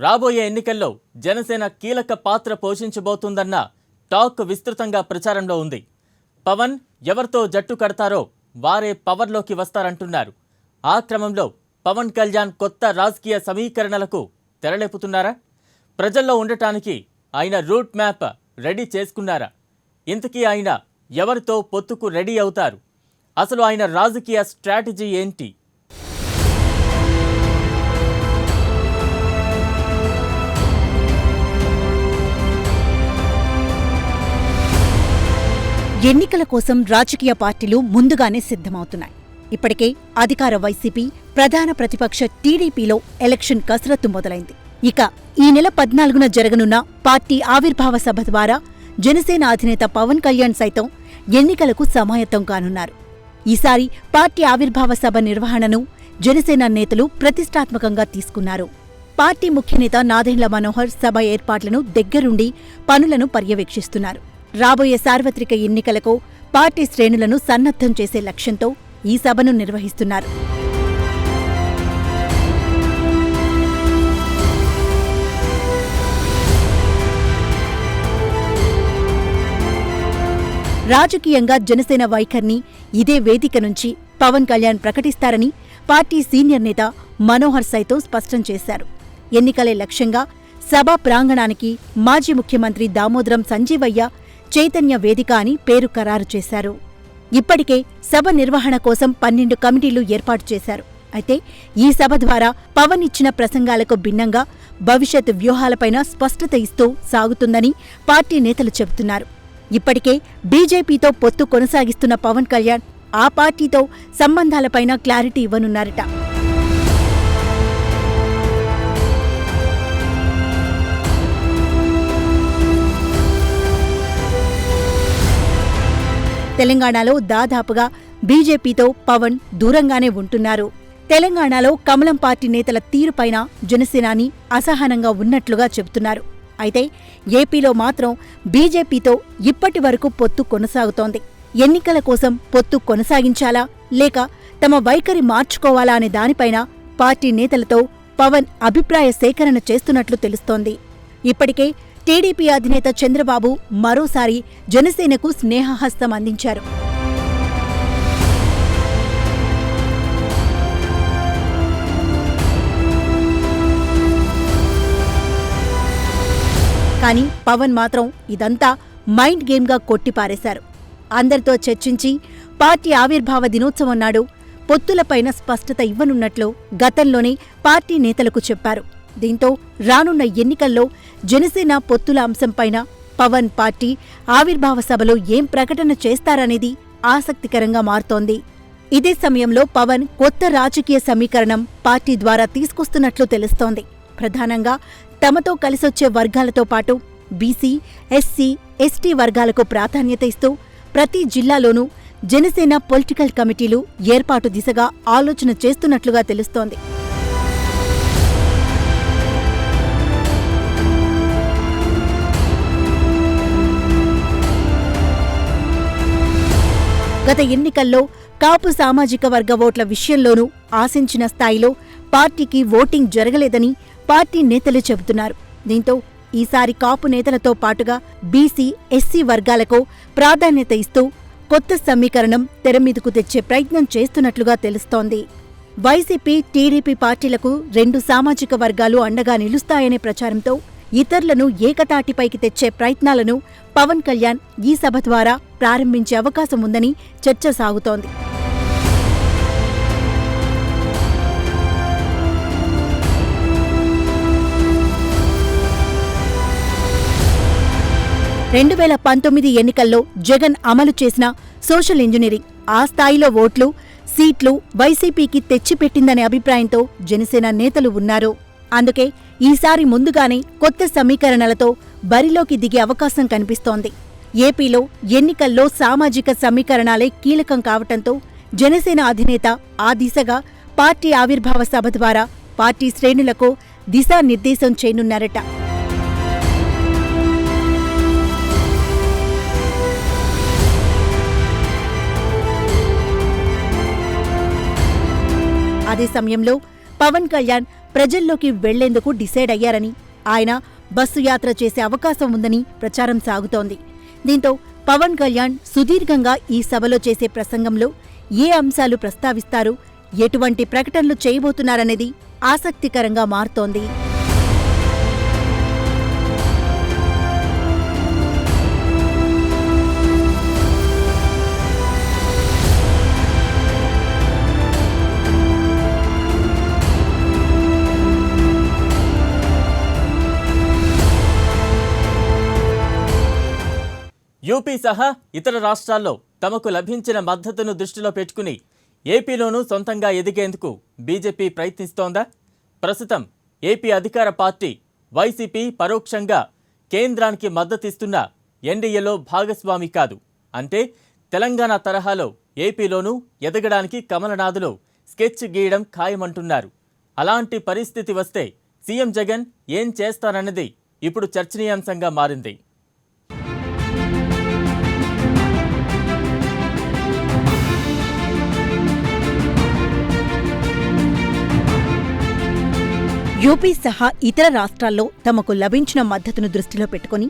రాబోయే ఎన్నికల్లో జనసేన కీలక పాత్ర పోషించబోతుందన్న టాక్ విస్తృతంగా ప్రచారంలో ఉంది. పవన్ ఎవరితో జట్టు కడతారో వారే పవర్లోకి వస్తారంటున్నారు. ఆ క్రమంలో పవన్ కళ్యాణ్ కొత్త రాజకీయ సమీకరణలకు తెరలేపుతున్నారా? ప్రజల్లో ఉండటానికి ఆయన రూట్ మ్యాప్ రెడీ చేసుకున్నారా? ఇంతకీ ఆయన ఎవరితో పొత్తుకు రెడీ అవుతారు? అసలు ఆయన రాజకీయ స్ట్రాటజీ ఏంటి? ఎన్నికల కోసం రాజకీయ పార్టీలు ముందుగానే సిద్ధమవుతున్నాయి. ఇప్పటికే అధికార వైసీపీ, ప్రధాన ప్రతిపక్ష టీడీపీలో ఎలక్షన్ కసరత్తు మొదలైంది. ఇక ఈ నెల 14న జరగనున్న పార్టీ ఆవిర్భావ సభ ద్వారా జనసేన అధినేత పవన్ కళ్యాణ్ సైతం ఎన్నికలకు సమాయత్తం కానున్నారు. ఈసారి పార్టీ ఆవిర్భావ సభ నిర్వహణను జనసేన నేతలు ప్రతిష్టాత్మకంగా తీసుకున్నారు. పార్టీ ముఖ్యనేత నాదెండ్ల మనోహర్ సభ ఏర్పాట్లను దగ్గరుండి పనులను పర్యవేక్షిస్తున్నారు. రాబోయే సార్వత్రిక ఎన్నికలకు పార్టీ శ్రేణులను సన్నద్ధం చేసే లక్ష్యంతో ఈ సభను నిర్వహిస్తున్నారు. రాజకీయంగా జనసేన వైఖరిని ఇదే వేదిక నుంచి పవన్ కళ్యాణ్ ప్రకటిస్తారని పార్టీ సీనియర్ నేత మనోహర్ సైతం స్పష్టం చేశారు. ఎన్నికలే లక్ష్యంగా సభా ప్రాంగణానికి మాజీ ముఖ్యమంత్రి దామోదరం సంజీవయ్య చైతన్య వేదిక అని పేరు ఖరారు చేశారు. ఇప్పటికే సభ నిర్వహణ కోసం 12 కమిటీలు ఏర్పాటు చేశారు. అయితే ఈ సభ ద్వారా పవన్ ఇచ్చిన ప్రసంగాలకు భిన్నంగా భవిష్యత్ వ్యూహాలపైన స్పష్టత ఇస్తూ సాగుతుందని పార్టీ నేతలు చెబుతున్నారు. ఇప్పటికే బీజేపీతో పొత్తు కొనసాగిస్తున్న పవన్ కళ్యాణ్ ఆ పార్టీతో సంబంధాలపైన క్లారిటీ ఇవ్వనున్నారట. తెలంగాణలో దాదాపుగా బీజేపీతో పవన్ దూరంగానే ఉంటున్నారు. తెలంగాణలో కమలం పార్టీ నేతల తీరుపైన జనసేనాని అసహనంగా ఉన్నట్లుగా చెబుతున్నారు. అయితే ఏపీలో మాత్రం బీజేపీతో ఇప్పటి వరకు పొత్తు కొనసాగుతోంది. ఎన్నికల కోసం పొత్తు కొనసాగించాలా లేక తమ వైఖరి మార్చుకోవాలా అనే దానిపైన పార్టీ నేతలతో పవన్ అభిప్రాయ సేకరణ చేస్తున్నట్లు తెలుస్తోంది. ఇప్పటికే టీడీపీ అధినేత చంద్రబాబు మరోసారి జనసేనకు స్నేహహస్తం అందించారు. కానీ పవన్ మాత్రం ఇదంతా మైండ్ గేమ్గా కొట్టిపారేశారు. అందరితో చర్చించి పార్టీ ఆవిర్భావ దినోత్సవం నాడు పొత్తులపైన స్పష్టత ఇవ్వనున్నట్లు గతంలోనే పార్టీ నేతలకు చెప్పారు. దీంతో రానున్న ఎన్నికల్లో జనసేన పొత్తుల అంశంపైన పవన్ పార్టీ ఆవిర్భావ సభలో ఏం ప్రకటన చేస్తారనేది ఆసక్తికరంగా మారుతోంది. ఇదే సమయంలో పవన్ కొత్త రాజకీయ సమీకరణం పార్టీ ద్వారా తీసుకొస్తున్నట్లు తెలుస్తోంది. ప్రధానంగా తమతో కలిసొచ్చే వర్గాలతో పాటు బీసీ, ఎస్సీ, ఎస్టీ వర్గాలకు ప్రాధాన్యత ఇస్తూ ప్రతి జిల్లాలోనూ జనసేన పొలిటికల్ కమిటీలు ఏర్పాటు దిశగా ఆలోచన చేస్తున్నట్లుగా తెలుస్తోంది. గత ఎన్నికల్లో కాపు సామాజిక వర్గ ఓట్ల విషయంలోనూ ఆశించిన స్థాయిలో పార్టీకి ఓటింగ్ జరగలేదని పార్టీ నేతలు చెబుతున్నారు. దీంతో ఈసారి కాపు నేతలతో పాటుగా బీసీ, ఎస్సీ వర్గాలకు ప్రాధాన్యత ఇస్తూ కొత్త సమీకరణం తెరమీదకు తెచ్చే ప్రయత్నం చేస్తున్నట్లుగా తెలుస్తోంది. వైసీపీ, టీడీపీ పార్టీలకు 2 సామాజిక వర్గాలు అండగా నిలుస్తాయనే ప్రచారంతో ఇతరులను ఏకతాటిపైకి తెచ్చే ప్రయత్నాలను పవన్ కళ్యాణ్ ఈ సభ ద్వారా ప్రారంభించే అవకాశం ఉందని చర్చ సాగుతోంది. రెండు 2019 ఎన్నికల్లో జగన్ అమలు చేసిన సోషల్ ఇంజనీరింగ్ ఆ స్థాయిలో ఓట్లు, సీట్లు వైసీపీకి తెచ్చిపెట్టిందనే అభిప్రాయంతో జనసేన నేతలు ఉన్నారు. అందుకే ఈసారి ముందుగానే కొత్త సమీకరణలతో బరిలోకి దిగే అవకాశం కనిపిస్తోంది. ఏపీలో ఎన్నికల్లో సామాజిక సమీకరణాలే కీలకం కావటంతో జనసేన అధినేత ఆ దిశగా పార్టీ ఆవిర్భావ సభ ద్వారా పార్టీ శ్రేణులకు దిశానిర్దేశం చేయనున్నారట. అదే సమయంలో పవన్ కళ్యాణ్ ప్రజల్లోకి వెళ్లేందుకు డిసైడ్ అయ్యారని, ఆయన బస్సు యాత్ర చేసే అవకాశం ఉందని ప్రచారం సాగుతోంది. దీంతో పవన్ కళ్యాణ్ సుదీర్ఘంగా ఈ సభలో చేసే ప్రసంగంలో ఏ అంశాలు ప్రస్తావిస్తారు, ఎటువంటి ప్రకటనలు చేయబోతున్నారనేది ఆసక్తికరంగా మారుతోంది. యూపీ సహా ఇతర రాష్ట్రాల్లో తమకు లభించిన మద్దతును దృష్టిలో పెట్టుకుని ఏపీలోనూ సొంతంగా ఎదిగేందుకు బీజేపీ ప్రయత్నిస్తోందా? ప్రస్తుతం ఏపీ అధికార పార్టీ వైసీపీ పరోక్షంగా కేంద్రానికి మద్దతిస్తున్న ఎన్డీఏలో భాగస్వామి కాదు. అంటే తెలంగాణ తరహాలో ఏపీలోనూ ఎదగడానికి కమలనాథులు స్కెచ్ గీయడం ఖాయమంటున్నారు. అలాంటి పరిస్థితి వస్తే సీఎం జగన్ ఏం చేస్తారన్నది ఇప్పుడు చర్చనీయాంశంగా మారింది. యూపీ సహా ఇతర రాష్ట్రాల్లో తమకు లభించిన మద్దతును దృష్టిలో పెట్టుకుని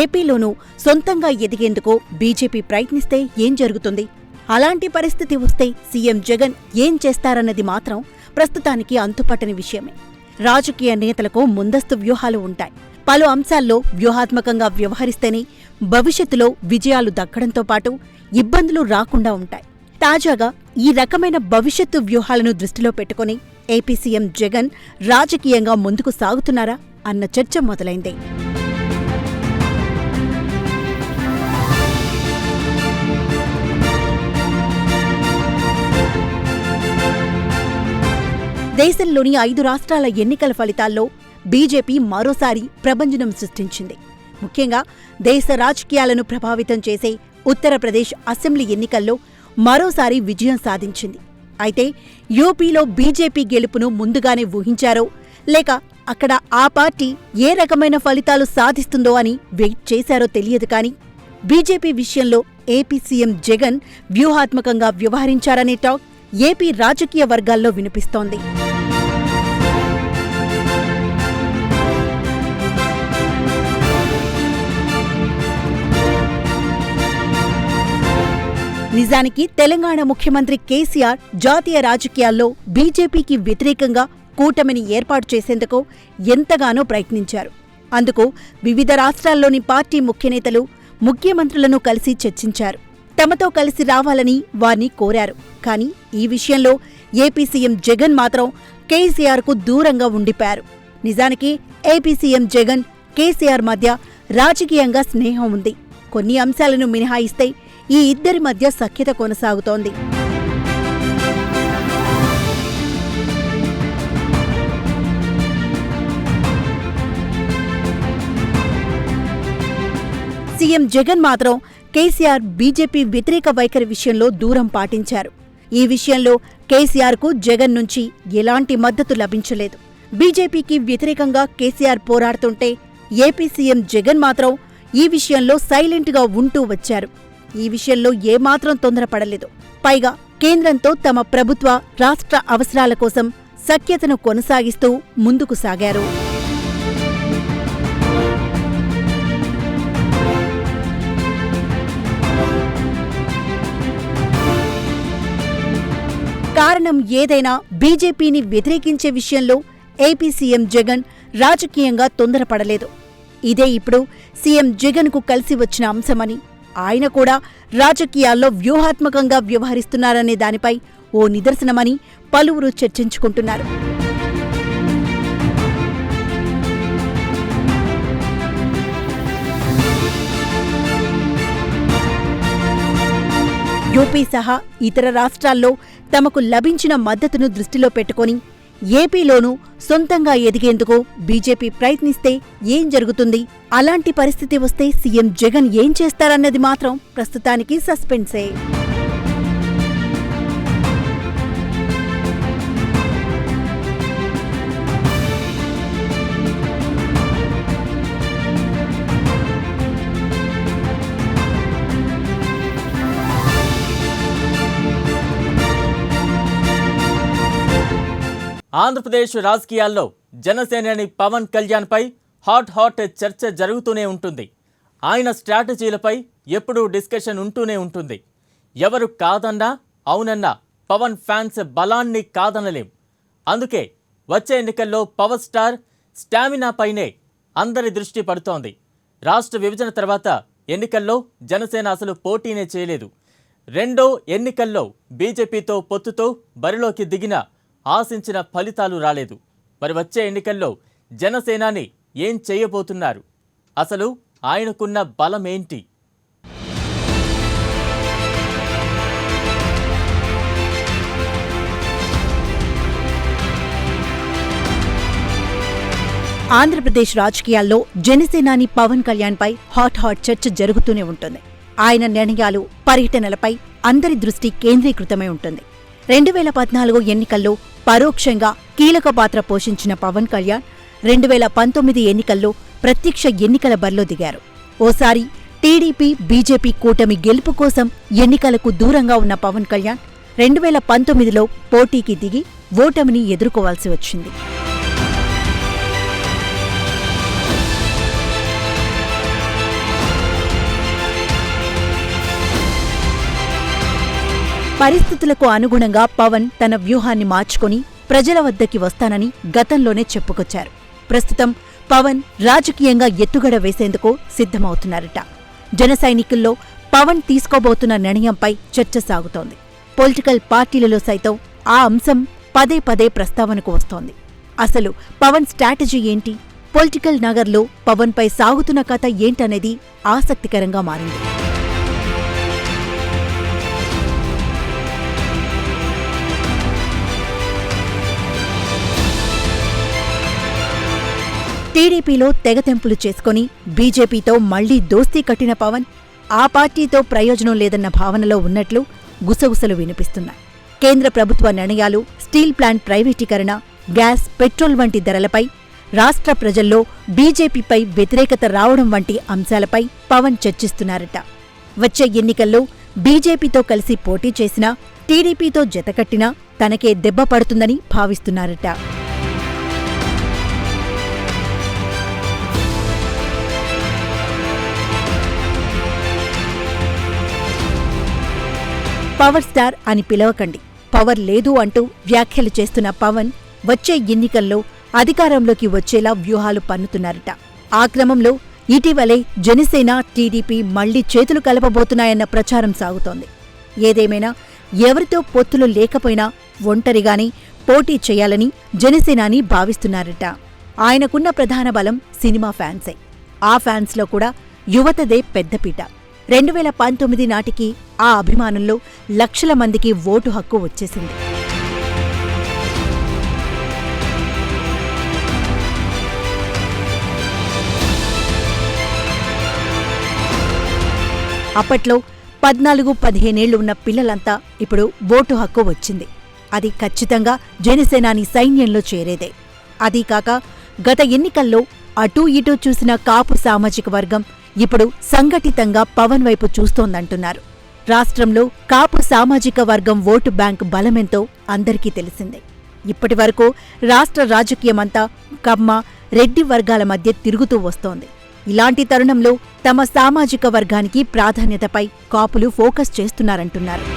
ఏపీలోనూ సొంతంగా ఎదిగేందుకు బీజేపీ ప్రయత్నిస్తే ఏం జరుగుతుంది? అలాంటి పరిస్థితి వస్తే సీఎం జగన్ ఏం చేస్తారన్నది మాత్రం ప్రస్తుతానికి అంతుపట్టని విషయమే. రాజకీయ నేతలకు ముందస్తు వ్యూహాలు ఉంటాయి. పలు అంశాల్లో వ్యూహాత్మకంగా వ్యవహరిస్తేనే భవిష్యత్తులో విజయాలు దక్కడంతో పాటు ఇబ్బందులు రాకుండా ఉంటాయి. తాజాగా ఈ రకమైన భవిష్యత్తు వ్యూహాలను దృష్టిలో పెట్టుకుని ఏపీ సీఎం జగన్ రాజకీయంగా ముందుకు సాగుతున్నారా అన్న చర్చ మొదలైంది. దేశంలోని 5 రాష్ట్రాల ఎన్నికల ఫలితాల్లో బీజేపీ మరోసారి ప్రభంజనం సృష్టించింది. ముఖ్యంగా దేశ రాజకీయాలను ప్రభావితం చేసే ఉత్తరప్రదేశ్ అసెంబ్లీ ఎన్నికల్లో మరోసారి విజయం సాధించింది. అయితే యూపీలో బీజేపీ గెలుపును ముందుగానే ఊహించారో లేక అక్కడ ఆ పార్టీ ఏ రకమైన ఫలితాలు సాధిస్తుందో అని వెయిట్ చేశారో తెలియదు. కానీ బీజేపీ విషయంలో ఏపీ సీఎం జగన్ వ్యూహాత్మకంగా వ్యవహరించారనే టాక్ ఏపీ రాజకీయ వర్గాల్లో వినిపిస్తోంది. నిజానికి తెలంగాణ ముఖ్యమంత్రి కేసీఆర్ జాతీయ రాజకీయాల్లో బీజేపీకి వ్యతిరేకంగా కూటమిని ఏర్పాటు చేసేందుకు ఎంతగానో ప్రయత్నించారు. అందుకు వివిధ రాష్ట్రాల్లోని పార్టీ ముఖ్యనేతలు ముఖ్యమంత్రులను కలిసి చర్చించారు. తమతో కలిసి రావాలని వారిని కోరారు. కానీ ఈ విషయంలో ఏపీ సీఎం జగన్ మాత్రం కేసీఆర్కు దూరంగా ఉండిపోయారు. నిజానికి ఏపీ సీఎం జగన్, కేసీఆర్ మధ్య రాజకీయంగా స్నేహం ఉంది. కొన్ని అంశాలను మినహాయిస్తే ఈ ఇద్దరి మధ్య సఖ్యత కొనసాగుతోంది. సీఎం జగన్ మాత్రం కేసీఆర్ బీజేపీ వ్యతిరేక వైఖరి విషయంలో దూరం పాటించారు. ఈ విషయంలో కేసీఆర్కు జగన్ నుంచి ఎలాంటి మద్దతు లభించలేదు. బీజేపీకి వ్యతిరేకంగా కేసీఆర్ పోరాడుతుంటే ఏపీ సీఎం జగన్ మాత్రం ఈ విషయంలో సైలెంట్గా ఉంటూ వచ్చారు. ఈ విషయంలో ఏమాత్రం తొందరపడలేదు. పైగా కేంద్రంతో తమ ప్రభుత్వ, రాష్ట్ర అవసరాల కోసం సఖ్యతను కొనసాగిస్తూ ముందుకు సాగారు. కారణం ఏదైనా బీజేపీని వ్యతిరేకించే విషయంలో ఏపీ సీఎం జగన్ రాజకీయంగా తొందరపడలేదు. ఇదే ఇప్పుడు సీఎం జగన్కు కలిసి వచ్చిన అంశమని, ఆయన కూడా రాజకీయాల్లో వ్యూహాత్మకంగా వ్యవహరిస్తున్నారనే దానిపై ఓ నిదర్శనమని పలువురు చర్చించుకుంటున్నారు. యూపీ సహా ఇతర రాష్ట్రాల్లో తమకు లభించిన మద్దతును దృష్టిలో పెట్టుకుని ఏపీలోనూ సొంతంగా ఎదిగేందుకు బీజేపీ ప్రయత్నిస్తే ఏం జరుగుతుంది? అలాంటి పరిస్థితి వస్తే సీఎం జగన్ ఏం చేస్తారన్నది మాత్రం ప్రస్తుతానికి సస్పెన్సే. ఆంధ్రప్రదేశ్ రాజకీయాల్లో జనసేనాని పవన్ కళ్యాణ్పై హాట్ చర్చ జరుగుతూనే ఉంటుంది. ఆయన స్ట్రాటజీలపై ఎప్పుడూ డిస్కషన్ ఉంటూనే ఉంటుంది. ఎవరు కాదన్నా అవునన్నా పవన్ ఫ్యాన్స్ బలాన్ని కాదనలేం. అందుకే వచ్చే ఎన్నికల్లో పవర్ స్టార్ స్టామినాపైనే అందరి దృష్టి పడుతోంది. రాష్ట్ర విభజన తర్వాత ఎన్నికల్లో జనసేన అసలు పోటీనే చేయలేదు. రెండో ఎన్నికల్లో బీజేపీతో పొత్తుతో బరిలోకి దిగిన ఆశించిన ఫలితాలు రాలేదు. మరి వచ్చే ఎన్నికల్లో జనసేనాని ఏం చేయబోతున్నారు? అసలు ఆయనకున్న బలమేంటి? ఆంధ్రప్రదేశ్ రాజకీయాల్లో జనసేనాని పవన్ కళ్యాణ్పై హాట్ చర్చ జరుగుతూనే ఉంటుంది. ఆయన నిర్ణయాలు, పర్యటనలపై అందరి దృష్టి కేంద్రీకృతమై ఉంటుంది. 2014 ఎన్నికల్లో పరోక్షంగా కీలక పాత్ర పోషించిన పవన్ కళ్యాణ్ 2019 ఎన్నికల్లో ప్రత్యక్ష ఎన్నికల బరిలో దిగారు. ఓసారి టీడీపీ, బీజేపీ కూటమి గెలుపు కోసం ఎన్నికలకు దూరంగా ఉన్న పవన్ కళ్యాణ్ 2019లో పోటీకి దిగి ఓటమిని ఎదుర్కోవాల్సి వచ్చింది. పరిస్థితులకు అనుగుణంగా పవన్ తన వ్యూహాన్ని మార్చుకొని ప్రజల వద్దకి వస్తానని గతంలోనే చెప్పుకొచ్చారు. ప్రస్తుతం పవన్ రాజకీయంగా ఎత్తుగడ వేసేందుకు సిద్ధమవుతున్నారట. జన సైనికుల్లో పవన్ తీసుకోబోతున్న నిర్ణయంపై చర్చ సాగుతోంది. పొలిటికల్ పార్టీలలో సైతం ఆ అంశం పదే ప్రస్తావనకు వస్తోంది. అసలు పవన్ స్ట్రాటజీ ఏంటి? పొలిటికల్ నగర్లో పవన్పై సాగుతున్న కథ ఏంటనేది ఆసక్తికరంగా మారింది. టీడీపీలో తెగతెంపులు చేసుకుని బీజేపీతో మళ్లీ దోస్తీ కట్టిన పవన్ ఆ పార్టీతో ప్రయోజనం లేదన్న భావనలో ఉన్నట్లు గుసగుసలు వినిపిస్తున్నాయి. కేంద్ర ప్రభుత్వ నిర్ణయాలు, స్టీల్ ప్లాంట్ ప్రైవేటీకరణ, గ్యాస్, పెట్రోల్ వంటి ధరలపై రాష్ట్ర ప్రజల్లో బీజేపీపై వ్యతిరేకత రావడం వంటి అంశాలపై పవన్ చర్చిస్తున్నారట. వచ్చే ఎన్నికల్లో బీజేపీతో కలిసి పోటీ చేసినా, టీడీపీతో జతకట్టినా తనకే దెబ్బ పడుతుందని భావిస్తున్నారట. పవర్ స్టార్ అని పిలవకండి, పవర్ లేదు అంటూ వ్యాఖ్యలు చేస్తున్న పవన్ వచ్చే ఎన్నికల్లో అధికారంలోకి వచ్చేలా వ్యూహాలు పన్నుతున్నారట. ఆ క్రమంలో ఇటీవలే జనసేన, టీడీపీ మళ్లీ చేతులు కలపబోతున్నాయన్న ప్రచారం సాగుతోంది. ఏదేమైనా ఎవరితో పొత్తులు లేకపోయినా ఒంటరిగానే పోటీ చేయాలని జనసేనాని భావిస్తున్నారట. ఆయనకున్న ప్రధాన బలం సినిమా ఫ్యాన్సే. ఆ ఫ్యాన్స్లో కూడా యువతదే పెద్దపీట. 2019 నాటికి ఆ అభిమానుల్లో లక్షల మందికి ఓటు హక్కు వచ్చేసింది. అప్పట్లో 14-15 ఉన్న పిల్లలంతా ఇప్పుడు ఓటు హక్కు వచ్చింది. అది ఖచ్చితంగా జనసేనాని సైన్యంలో చేరేదే. అదీకాక గత ఎన్నికల్లో అటూ ఇటూ చూసిన కాపు సామాజిక వర్గం ఇప్పుడు సంఘటితంగా పవన్ వైపు చూస్తోందంటున్నారు. రాష్ట్రంలో కాపు సామాజిక వర్గం ఓటు బ్యాంక్ బలమెంతో అందరికీ తెలిసిందే. ఇప్పటివరకు రాష్ట్ర రాజకీయమంతా కమ్మ, రెడ్డి వర్గాల మధ్య తిరుగుతూ వస్తోంది. ఇలాంటి తరుణంలో తమ సామాజిక వర్గానికి ప్రాధాన్యతపై కాపులు ఫోకస్ చేస్తున్నారంటున్నారు.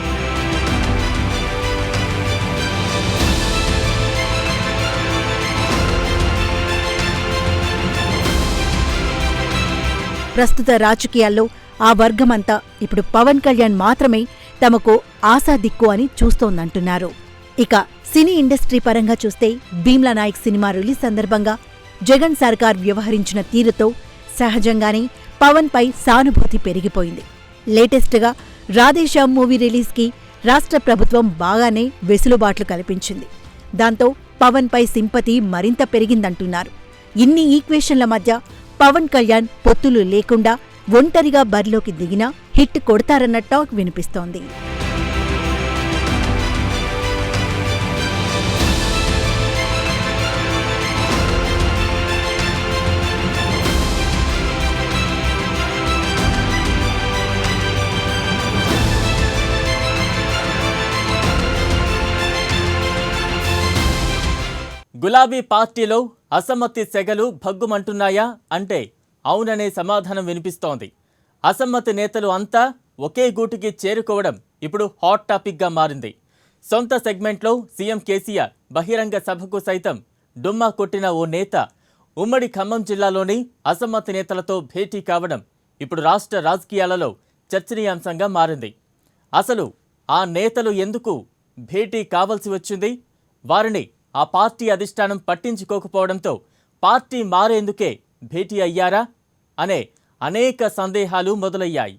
ప్రస్తుత రాజకీయాల్లో ఆ వర్గమంతా ఇప్పుడు పవన్ కళ్యాణ్ మాత్రమే తమకు ఆశాదిక్కు అని చూస్తోందంటున్నారు. ఇక సినీ ఇండస్ట్రీ పరంగా చూస్తే భీమ్లా నాయక్ సినిమా రిలీజ్ సందర్భంగా జగన్ సర్కార్ వ్యవహరించిన తీరుతో సహజంగానే పవన్పై సానుభూతి పెరిగిపోయింది. లేటెస్ట్గా రాధేశ్యామ్ మూవీ రిలీజ్కి రాష్ట్ర ప్రభుత్వం బాగానే వెసులుబాట్లు కల్పించింది. దాంతో పవన్పై సింపతి మరింత పెరిగిందంటున్నారు. ఇన్ని ఈక్వేషన్ల మధ్య పవన్ కళ్యాణ్ పొత్తులు లేకుండా ఒంటరిగా బరిలోకి దిగినా హిట్ కొడతారన్న టాక్ వినిపిస్తోంది. గులాబీ పార్టీలో అసమ్మతి సెగలు భగ్గుమంటున్నాయా అంటే అవుననే సమాధానం వినిపిస్తోంది. అసమ్మతి నేతలు అంతా ఒకే గూటికి చేరుకోవడం ఇప్పుడు హాట్ టాపిక్గా మారింది. సొంత సెగ్మెంట్లో సీఎం కేసీఆర్ బహిరంగ సభకు సైతం డుమ్మా కొట్టిన ఓ నేత ఉమ్మడి ఖమ్మం జిల్లాలోని అసమ్మతి నేతలతో భేటీ కావడం ఇప్పుడు రాష్ట్ర రాజకీయాలలో చర్చనీయాంశంగా మారింది. అసలు ఆ నేతలు ఎందుకు భేటీ కావాల్సి వచ్చింది? వారిని ఆ పార్టీ అధిష్టానం పట్టించుకోకపోవడంతో పార్టీ మారేందుకే భేటీ అయ్యారా అనే అనేక సందేహాలు మొదలయ్యాయి.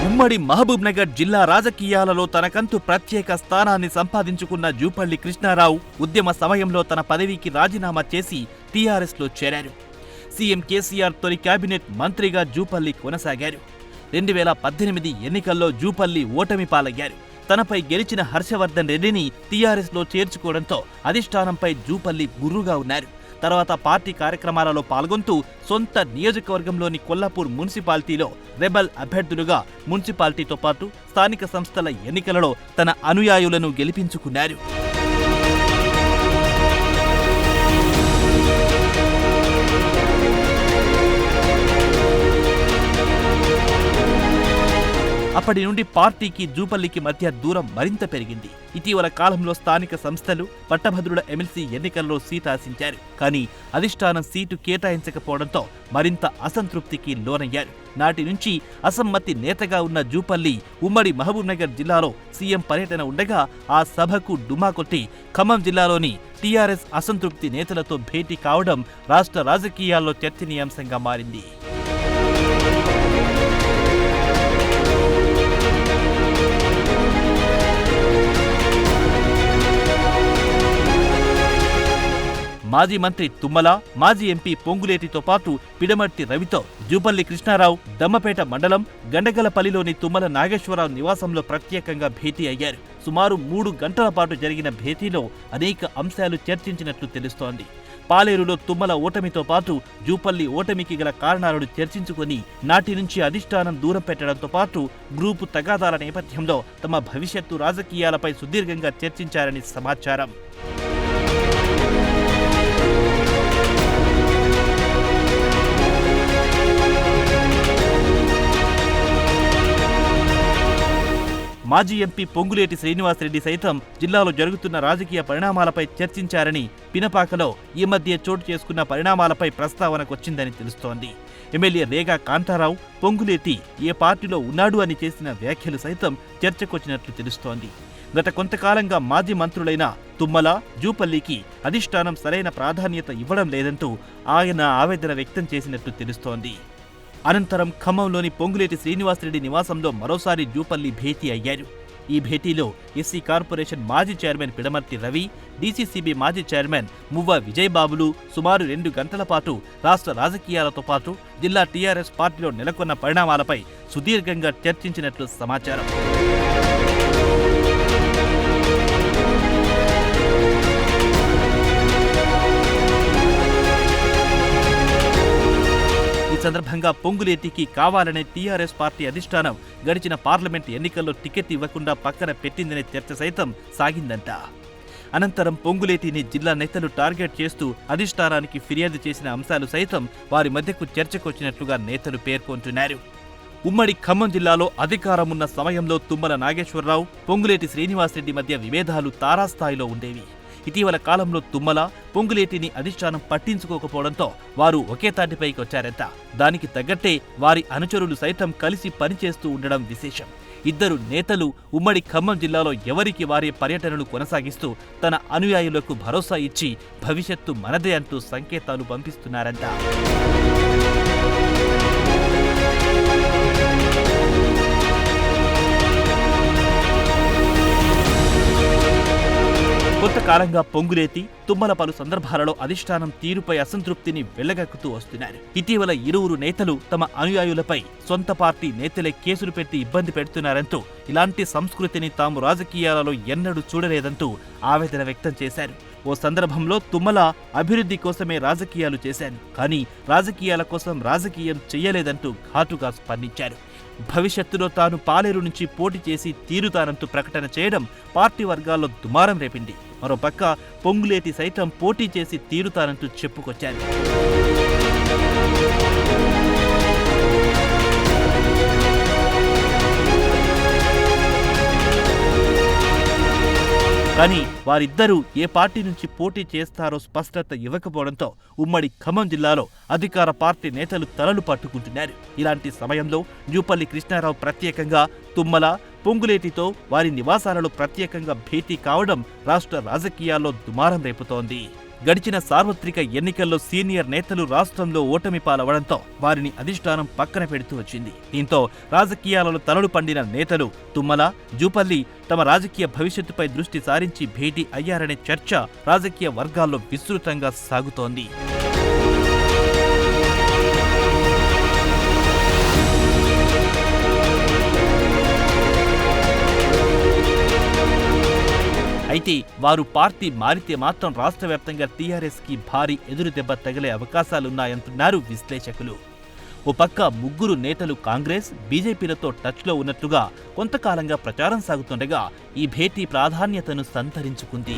ఉమ్మడి మహబూబ్ నగర్ జిల్లా రాజకీయాలలో తనకంటూ ప్రత్యేక స్థానాన్ని సంపాదించుకున్న జూపల్లి కృష్ణారావు ఉద్యమ సమయంలో తన పదవికి రాజీనామా చేసి టీఆర్ఎస్లో చేరారు. సీఎం కేసీఆర్ తొలి కేబినెట్ మంత్రిగా జూపల్లి కొనసాగారు. 2018 ఎన్నికల్లో జూపల్లి ఓటమి పాలయ్యారు. తనపై గెలిచిన హర్షవర్ధన్ రెడ్డిని టీఆర్ఎస్లో చేర్చుకోవడంతో అధిష్టానంపై జూపల్లి గుర్రుగా ఉన్నారు. తర్వాత పార్టీ కార్యక్రమాలలో పాల్గొంటూ సొంత నియోజకవర్గంలోని కొల్లాపూర్ మున్సిపాలిటీలో రెబల్ అభ్యర్థులుగా మున్సిపాలిటీతో పాటు స్థానిక సంస్థల ఎన్నికలలో తన అనుయాయులను గెలిపించుకున్నారు. అప్పటి నుండి పార్టీకి జూపల్లికి మధ్య దూరం మరింత పెరిగింది. ఇటీవల కాలంలో స్థానిక సంస్థలు పట్టభద్రుల ఎమ్మెల్సీ ఎన్నికల్లో సీటు ఆశించారు. కానీ అధిష్టానం సీటు కేటాయించకపోవడంతో మరింత అసంతృప్తికి లోనయ్యారు. నాటి నుంచి అసమ్మతి నేతగా ఉన్న జూపల్లి ఉమ్మడి మహబూబ్ నగర్ జిల్లాలో సీఎం పర్యటన ఉండగా ఆ సభకు డుమా కొట్టి ఖమ్మం జిల్లాలోని టీఆర్ఎస్ అసంతృప్తి నేతలతో భేటీ కావడం రాష్ట్ర రాజకీయాల్లో చర్చనీయాంశంగా మారింది. మాజీ మంత్రి తుమ్మల, మాజీ ఎంపీ పొంగులేటితో పాటు పిడమర్తి రవితో జూపల్లి కృష్ణారావు దమ్మపేట మండలం గండగలపల్లిలోని తుమ్మల నాగేశ్వరరావు నివాసంలో ప్రత్యేకంగా భేటీ అయ్యారు. సుమారు 3 గంటల పాటు జరిగిన భేటీలో అనేక అంశాలు చర్చించినట్లు తెలుస్తోంది. పాలేరులో తుమ్మల ఓటమితో పాటు జూపల్లి ఓటమికి గల కారణాలను చర్చించుకొని నాటి నుంచి అధిష్టానం దూరం పెట్టడంతో పాటు గ్రూపు తగాదాల నేపథ్యంలో తమ భవిష్యత్తు రాజకీయాలపై సుదీర్ఘంగా చర్చించారని సమాచారం. మాజీ ఎంపీ పొంగులేటి శ్రీనివాసరెడ్డి సైతం జిల్లాలో జరుగుతున్న రాజకీయ పరిణామాలపై చర్చించారని, పినపాకలో ఈ మధ్య చోటు చేసుకున్న పరిణామాలపై ప్రస్తావనకొచ్చిందని తెలుస్తోంది. ఎమ్మెల్యే రేగా కాంతారావు పొంగులేటి ఏ పార్టీలో ఉన్నాడు అని చేసిన వ్యాఖ్యలు సైతం చర్చకొచ్చినట్లు తెలుస్తోంది. గత కొంతకాలంగా మాజీ మంత్రులైన తుమ్మల, జూపల్లికి అధిష్టానం సరైన ప్రాధాన్యత ఇవ్వడం లేదంటూ ఆయన ఆవేదన వ్యక్తం చేసినట్లు తెలుస్తోంది. అనంతరం ఖమ్మంలోని పొంగులేటి శ్రీనివాసరెడ్డి నివాసంలో మరోసారి జూపల్లి భేటీ అయ్యారు. ఈ భేటీలో ఎస్సీ కార్పొరేషన్ మాజీ చైర్మన్ పిడమర్తి రవి, డీసీసీబీ మాజీ చైర్మన్ మువ్వ విజయబాబులు సుమారు 2 గంటల పాటు రాష్ట్ర రాజకీయాలతో పాటు జిల్లా టీఆర్ఎస్ పార్టీలో నెలకొన్న పరిణామాలపై సుదీర్ఘంగా చర్చించినట్లు సమాచారం. ఈ సందర్భంగా పొంగులేటికి కావాలనే టీఆర్ఎస్ పార్టీ అధిష్టానం గడిచిన పార్లమెంట్ ఎన్నికల్లో టికెట్ ఇవ్వకుండా పక్కన పెట్టిందనే చర్చ సైతం సాగిందంట. అనంతరం పొంగులేటిని జిల్లా నేతలు టార్గెట్ చేస్తూ అధిష్టానానికి ఫిర్యాదు చేసిన అంశాలు సైతం వారి మధ్యకు చర్చకొచ్చినట్లుగా నేతలు పేర్కొంటున్నారు. ఉమ్మడి ఖమ్మం జిల్లాలో అధికారం ఉన్న సమయంలో తుమ్మల నాగేశ్వరరావు, పొంగులేటి శ్రీనివాసరెడ్డి మధ్య విభేదాలు తారాస్థాయిలో ఉండేవి. ఇటీవల కాలంలో తుమ్మల, పొంగులేటిని అధిష్టానం పట్టించుకోకపోవడంతో వారు ఒకే తాటిపైకి వచ్చారంట. దానికి తగ్గట్టే వారి అనుచరులు సైతం కలిసి పనిచేస్తూ ఉండడం విశేషం. ఇద్దరు నేతలు ఉమ్మడి ఖమ్మం జిల్లాలో ఎవరికి వారే పర్యటనలు కొనసాగిస్తూ తన అనుయాయులకు భరోసా ఇచ్చి భవిష్యత్తు మనదే అంటూ సంకేతాలు పంపిస్తున్నారంట. కొంతకాలంగా పొంగులేటి, తుమ్మల పలు సందర్భాలలో అధిష్టానం తీరుపై అసంతృప్తిని వెళ్లగక్కుతూ వస్తున్నారు. ఇటీవల ఇరువురు నేతలు తమ అనుయాయులపై సొంత పార్టీ నేతలే కేసులు పెట్టి ఇబ్బంది పెడుతున్నారంటూ, ఇలాంటి సంస్కృతిని తాము రాజకీయాలలో ఎన్నడూ చూడలేదంటూ ఆవేదన వ్యక్తం చేశారు. ఓ సందర్భంలో తుమ్మల అభివృద్ధి కోసమే రాజకీయాలు చేశాను, కానీ రాజకీయాల కోసం రాజకీయం చెయ్యలేదంటూ ఘాటుగా స్పందించారు. భవిష్యత్తులో తాను పాలేరు నుంచి పోటీ చేసి తీరుతానంటూ ప్రకటన చేయడం పార్టీ వర్గాల్లో దుమారం రేపింది. మరోపక్క పొంగులేటి సైతం పోటీ చేసి తీరుతానంటూ చెప్పుకొచ్చారు. కానీ వారిద్దరూ ఏ పార్టీ నుంచి పోటీ చేస్తారో స్పష్టత ఇవ్వకపోవడంతో ఉమ్మడి ఖమ్మం జిల్లాలో అధికార పార్టీ నేతలు తలలు పట్టుకుంటున్నారు. ఇలాంటి సమయంలో జూపల్లి కృష్ణారావు ప్రత్యేకంగా తుమ్మల, పొంగులేటితో వారి నివాసాలలో ప్రత్యేకంగా భేటీ కావడం రాష్ట్ర రాజకీయాల్లో దుమారం రేపుతోంది. గడిచిన సార్వత్రిక ఎన్నికల్లో సీనియర్ నేతలు రాష్ట్రంలో ఓటమి పాలవడంతో వారిని అధిష్టానం పక్కన పెడుతూ వచ్చింది. దీంతో రాజకీయాలలో తలలు పండిన నేతలు తుమ్మల, జూపల్లి తమ రాజకీయ భవిష్యత్తుపై దృష్టి సారించి భేటీ అయ్యారనే చర్చ రాజకీయ వర్గాల్లో విస్తృతంగా సాగుతోంది. అయితే వారు పార్టీ మారితే మాత్రం రాష్ట్ర వ్యాప్తంగా టీఆర్ఎస్కి భారీ ఎదురు దెబ్బ తగిలే అవకాశాలున్నాయంటున్నారు విశ్లేషకులు. ఓ పక్క ముగ్గురు నేతలు కాంగ్రెస్, బీజేపీలతో టచ్లో ఉన్నట్లుగా కొంతకాలంగా ప్రచారం సాగుతుండగా ఈ భేటీ ప్రాధాన్యతను సంతరించుకుంది.